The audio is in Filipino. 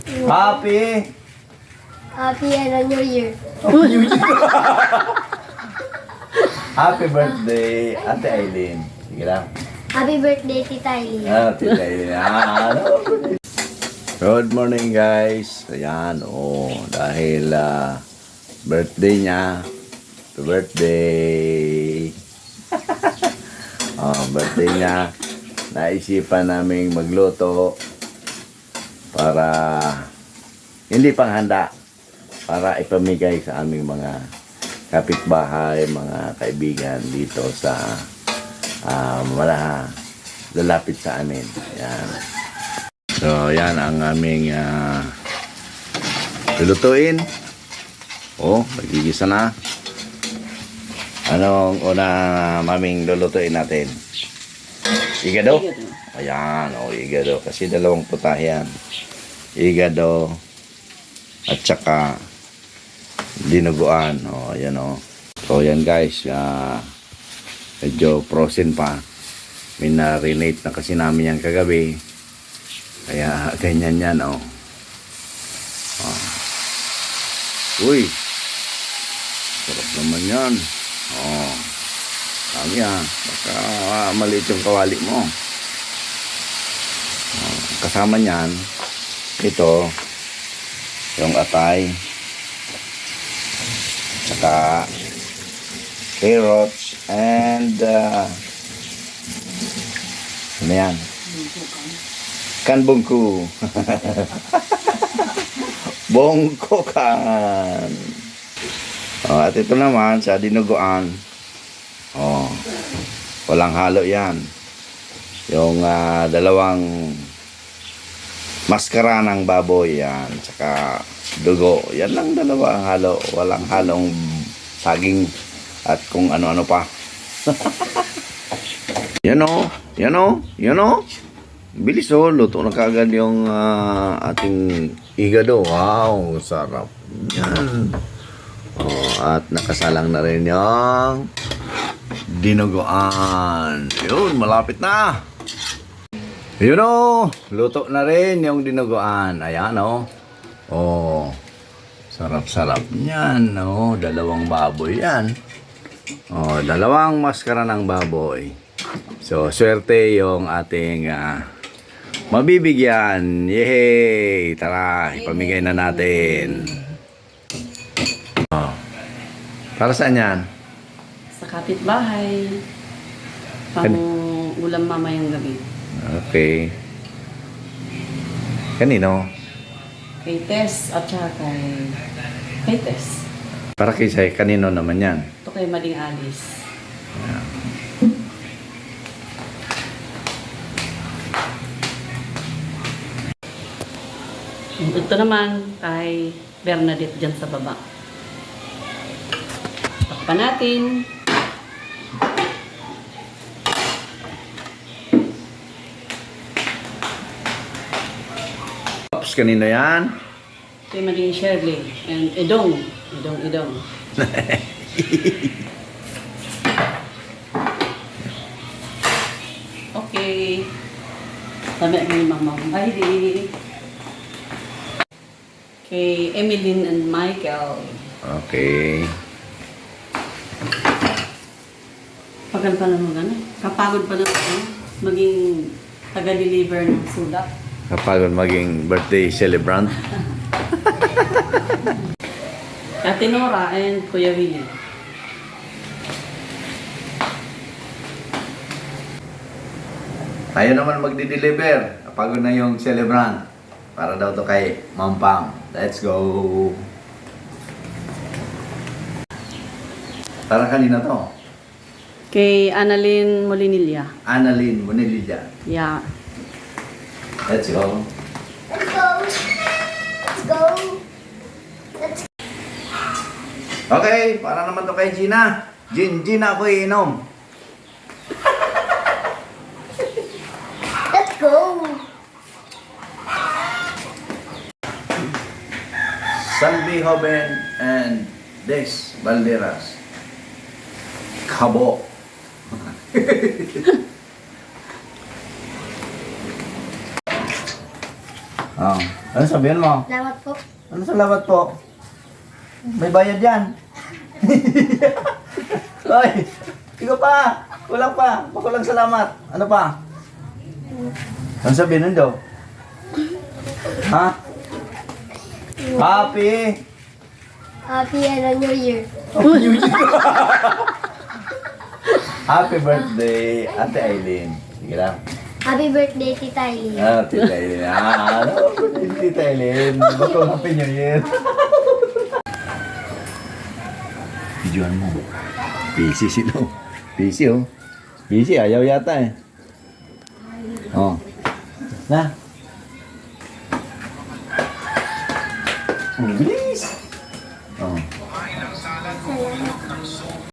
Happy! Happy New Year. Happy birthday, Ate Aileen. Sige lang. Happy birthday, Tita Eileen. Tita Aileen. Good morning guys. Ayan, dahil birthday niya. Happy birthday. Birthday niya. Naisipan naming magluto para hindi panghanda, para ipamigay sa aming mga kapitbahay, mga kaibigan dito sa lalapit sa amin. Ayan. So, yan ang aming lulutuin. Magigisa na. Anong una maming lulutuin natin? Igado? Ayan, igado. Kasi dalawang putahe yan. Igado at saka dinuguan. Ayan So, yan guys. Medyo frozen pa. Minarinate na kasi namin yan kagabi. Kaya ganyan yan. Uy. Sarap naman yan. Kami baka maliit yung kawali mo. Kasama niyan, ito, yung atay, saka carrots, and ano yan? Kanbungku. Bongkokan. At ito naman sa dinuguan. Walang halo yan. Yung dalawang maskara ng baboy yan. Tsaka dugo. Yan lang dalawa ang halo. Walang halong saging at kung ano-ano pa. Yan o. Bilis luto na kagad yung ating igado. Wow, sarap. Yan. At nakasalang na rin yung dinuguan. Yun, malapit na. Yun luto na rin yung dinuguan. Ayan sarap-sarap yan. Dalawang baboy yan. Dalawang maskara ng baboy. So, swerte yung ating mabibigyan. Yehey! Tara, ipamigay na natin. Para saan yan? Sa kapitbahay. Pang ulam mamayang gabi. Okay. Kanino? Kay Tess at saka kay Tess. Para kay kanino naman yan? Ito kay Maling Alice. Ito naman kay Bernadette dyan sa baba. Takpan natin. Tapos kanino yan? Kay Maling Shirley and Edong. Edong. Okay. Sabi ko yung Mama Heidi. Kay Emeline and Michael. Okay. Pagal pa naman kapagod pa naman maging taga-deliver ng sulat. Kapag maging birthday celebrant. Ate Nora and Kuya Willie. Tayo naman magdi-deliver. Kapag na yung celebrant. Para daw to kay Mampang. Let's go. Para kanina to? Kay Annalyn Molinilla. Annalyn Molinilla. Yeah. Let's go. Let's go. Let's go. Let's Okay, para naman to kay Gina. Gina ako iinom. Let's go. Salvi Hoben and Des Valderas. Kabo. Oh. Ano sabihin mo? Salamat po. Ano salamat po? May bayad yan. Hoy, ikaw pa. Kulang pa. Makulang salamat. Ano pa? Ano sabihin nun daw? Ha? Happy. Happy New Year. Happy birthday, Ate Aileen. Sige lang. Happy birthday, Tita Eileen. Ah, Tita Aileen. Ah, ano? Tita Aileen. Bago Happy New Year. Videoan mo. Busy sila. Busy oh. Busy, ayaw yata eh. Oh. Na. Ang bilis. Oh.